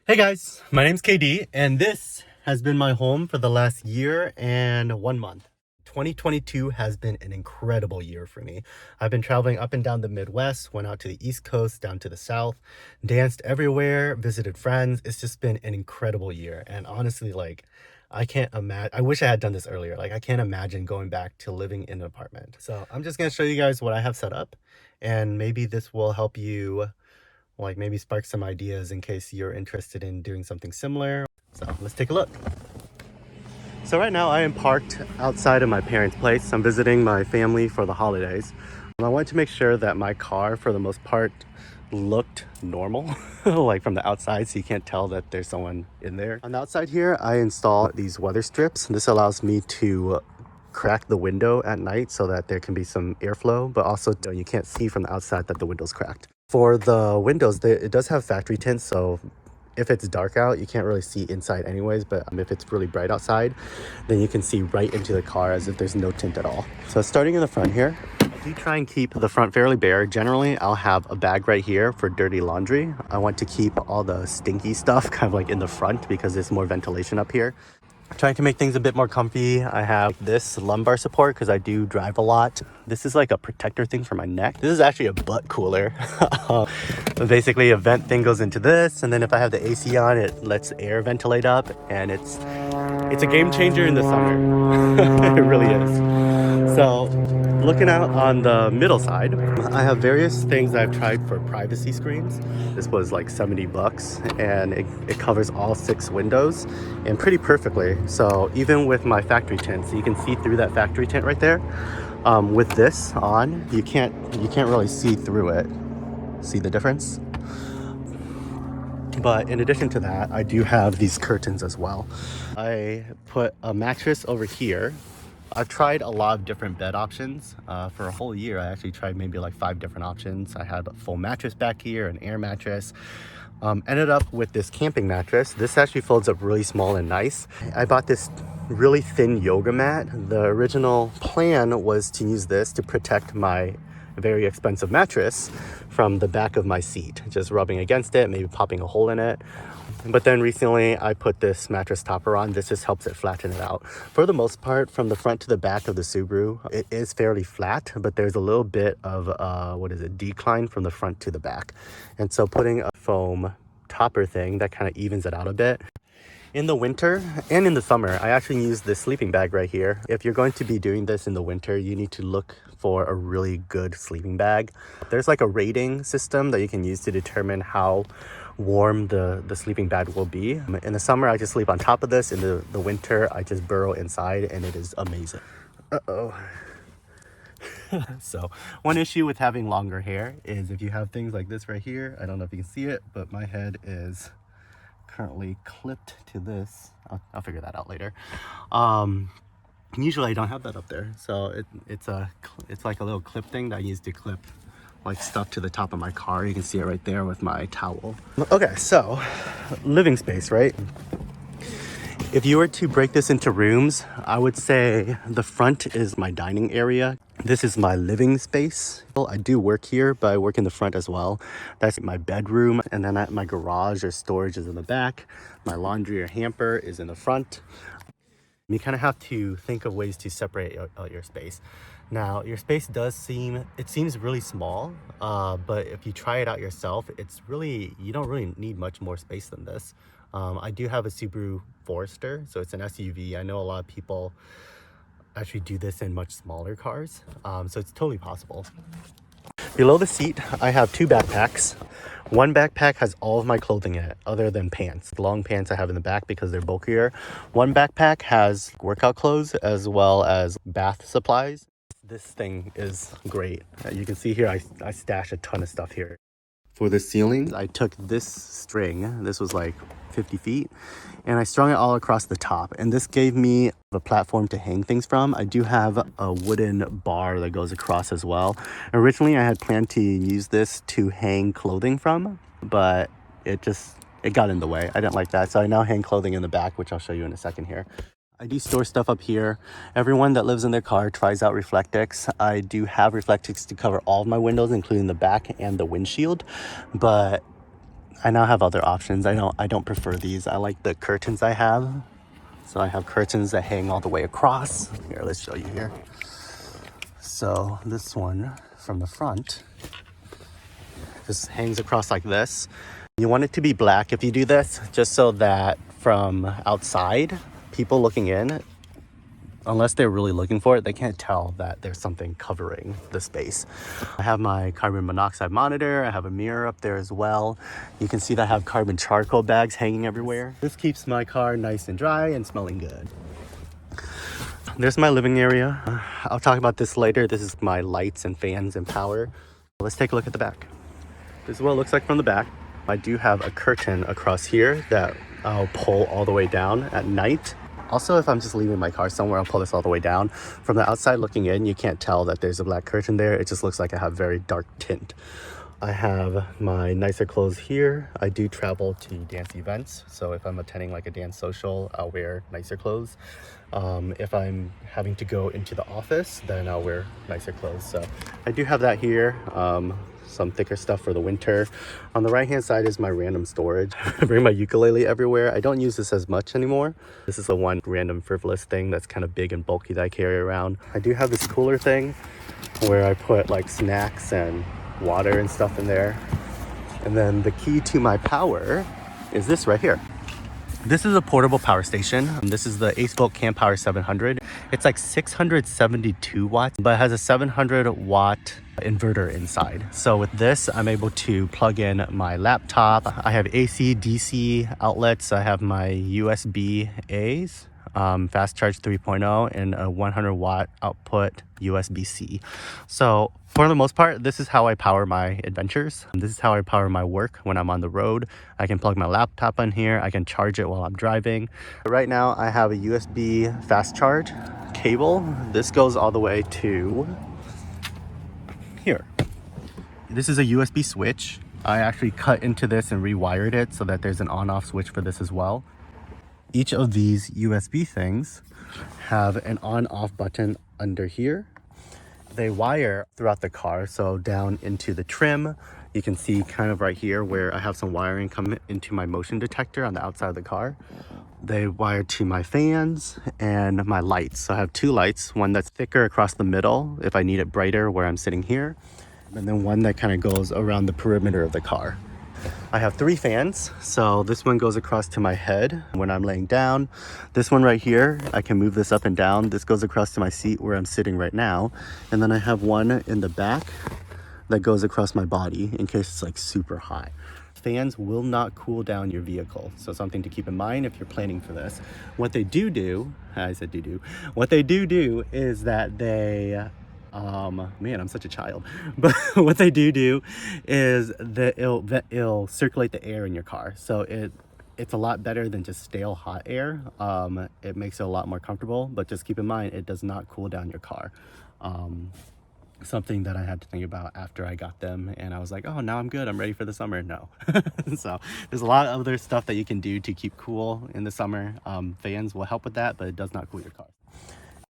Hey guys, my name's KD, and this has been my home for the last year and 1 month. 2022 has been an incredible year for me. I've been traveling up and down the Midwest, went out to the East Coast, down to the South, danced everywhere, visited friends. It's just been an incredible year. And honestly, I can't imagine, I wish I had done this earlier. I can't imagine going back to living in an apartment. So I'm just going to show you guys what I have set up, and maybe this will help you maybe spark some ideas in case you're interested in doing something similar. So let's take a look. So right now I am parked outside of my parents' place. I'm visiting my family for the holidays. I wanted to make sure that my car, for the most part, looked normal, like from the outside, so you can't tell that there's someone in there. On the outside here, I installed these weather strips. This allows me to crack the window at night so that there can be some airflow, but also you can't see from the outside that the window's cracked. For the windows, it does have factory tint, so if it's dark out, you can't really see inside anyways, but if it's really bright outside, then you can see right into the car as if there's no tint at all. So starting in the front here, I do try and keep the front fairly bare. Generally, I'll have a bag right here for dirty laundry. I want to keep all the stinky stuff kind of like in the front because there's more ventilation up here. Trying to make things a bit more comfy, I have this lumbar support because I do drive a lot. This is like a protector thing for my neck. This is actually a butt cooler. Basically, a vent thing goes into this, and then if I have the AC on, it lets air ventilate up, and it's a game changer in the summer. It really is. So looking out on the middle side, I have various things I've tried for privacy screens. This was like 70 bucks, and it covers all 6 windows and pretty perfectly. So even with my factory tint, so you can see through that factory tint right there. With this on, you can't really see through it. See the difference? But in addition to that, I do have these curtains as well. I put a mattress over here. I've tried a lot of different bed options. For a whole year, I actually tried maybe like 5 different options. I had a full mattress back here, an air mattress. Ended up with this camping mattress. This actually folds up really small and nice. I bought this really thin yoga mat. The original plan was to use this to protect my very expensive mattress from the back of my seat, just rubbing against it, maybe popping a hole in it. But then recently I put this mattress topper on. This just helps it flatten it out. For the most part, from the front to the back of the Subaru, it is fairly flat, but there's a little bit of decline from the front to the back. And so putting a foam topper thing that kind of evens it out a bit. In the winter and in the summer, I actually use this sleeping bag right here. If you're going to be doing this in the winter, you need to look for a really good sleeping bag. There's like a rating system that you can use to determine how warm the sleeping bag will be. In the summer, I just sleep on top of this. In the winter, I just burrow inside, and it is amazing. So one issue with having longer hair is if you have things like this right here, I don't know if you can see it, but my head is currently clipped to this. I'll figure that out later. Usually I don't have that up there, so it's like a little clip thing that I use to clip like stuff to the top of my car. You can see it right there with my towel. Okay, so living space, right? If you were to break this into rooms, I would say the front is my dining area. This is my living space. Well, I do work here, but I work in the front as well. That's my bedroom, and then my garage or storage is in the back. My laundry or hamper is in the front. You kind of have to think of ways to separate out your space. Now, your space seems really small, but if you try it out yourself, you don't really need much more space than this. I do have a Subaru Forester, so it's an SUV. I know a lot of people actually do this in much smaller cars, so it's totally possible. Below the seat, I have 2 backpacks. One backpack has all of my clothing in it, other than pants. The long pants I have in the back because they're bulkier. One backpack has workout clothes as well as bath supplies. This thing is great. You can see here, I stash a ton of stuff here. For the ceiling, I took this string. This was like 50 feet, and I strung it all across the top, and this gave me a platform to hang things from. I do have a wooden bar that goes across as well. Originally, I had planned to use this to hang clothing from, but it got in the way. I didn't like that, so I now hang clothing in the back, which I'll show you in a second here. I do store stuff up here. Everyone that lives in their car tries out Reflectix. I do have Reflectix to cover all of my windows, including the back and the windshield, but I now have other options. I don't prefer these. I like the curtains I have. So I have curtains that hang all the way across. Here, let's show you here. So this one from the front just hangs across like this. You want it to be black if you do this, just so that from outside, people looking in, unless they're really looking for it, they can't tell that there's something covering the space. I have my carbon monoxide monitor. I have a mirror up there as well. You can see that I have carbon charcoal bags hanging everywhere. This keeps my car nice and dry and smelling good. There's my living area. I'll talk about this later. This is my lights and fans and power. Let's take a look at the back. This is what it looks like from the back. I do have a curtain across here that I'll pull all the way down at night. Also, if I'm just leaving my car somewhere, I'll pull this all the way down. From the outside looking in, you can't tell that there's a black curtain there. It just looks like I have very dark tint. I have my nicer clothes here. I do travel to dance events. So if I'm attending like a dance social, I'll wear nicer clothes. If I'm having to go into the office, then I'll wear nicer clothes. So I do have that here. Some thicker stuff for the winter. On the right hand side is my random storage. I bring my ukulele everywhere. I don't use this as much anymore. This is the one random frivolous thing that's kind of big and bulky that I carry around. I do have this cooler thing where I put like snacks and water and stuff in there. And then the key to my power is this right here. This is a portable power station. This is the AceVolt Campower 700. It's like 672 watts, but it has a 700 watt inverter inside. So with this, I'm able to plug in my laptop. I have AC, DC outlets. I have my USB A's, fast charge 3.0, and a 100 watt output USB-C. So for the most part, this is how I power my adventures. This is how I power my work when I'm on the road. I can plug my laptop in here. I can charge it while I'm driving. Right now, I have a USB fast charge cable. This goes all the way to here. This is a USB switch. I actually cut into this and rewired it so that there's an on-off switch for this as well. Each of these USB things have an on-off button under here. They wire throughout the car, so down into the trim. You can see kind of right here where I have some wiring come into my motion detector on the outside of the car. They wire to my fans and my lights. So I have two lights, one that's thicker across the middle if I need it brighter where I'm sitting here, and then one that kind of goes around the perimeter of the car. I have three fans. So this one goes across to my head when I'm laying down. This one right here, I can move this up and down. This goes across to my seat where I'm sitting right now. And then I have one in the back that goes across my body in case it's like super hot. Fans will not cool down your vehicle. So something to keep in mind if you're planning for this. What they do, I said do, what they do is that they, man, I'm such a child. But what they do is that it'll circulate the air in your car. So it's a lot better than just stale hot air. It makes it a lot more comfortable, but just keep in mind, it does not cool down your car. Something that I had to think about after I got them, and I was like, oh, now I'm good, I'm ready for the summer. No. So there's a lot of other stuff that you can do to keep cool in the summer. Fans will help with that, but it does not cool your car.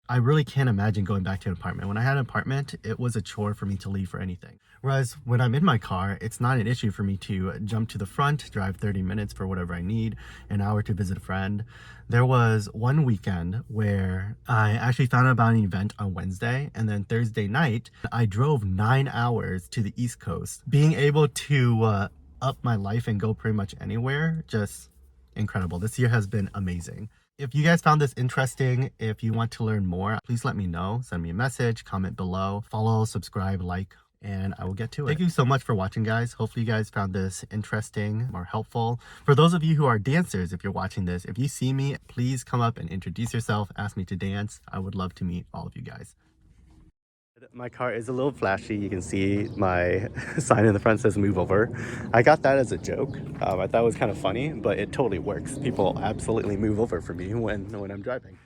I really can't imagine going back to an apartment. When I had an apartment, it was a chore for me to leave for anything. Whereas when I'm in my car, it's not an issue for me to jump to the front, drive 30 minutes for whatever I need, an hour to visit a friend. There was one weekend where I actually found out about an event on Wednesday, and then Thursday night, I drove 9 hours to the East Coast. Being able to up my life and go pretty much anywhere, just incredible. This year has been amazing. If you guys found this interesting, if you want to learn more, please let me know. Send me a message, comment below, follow, subscribe, like, and I will get to it. Thank you so much for watching, guys. Hopefully you guys found this interesting or helpful. For those of you who are dancers, if you're watching this, if you see me, please come up and introduce yourself, ask me to dance. I would love to meet all of you guys. My car is a little flashy. You can see my sign in the front says move over. I got that as a joke. I thought it was kind of funny, but it totally works. People absolutely move over for me when I'm driving.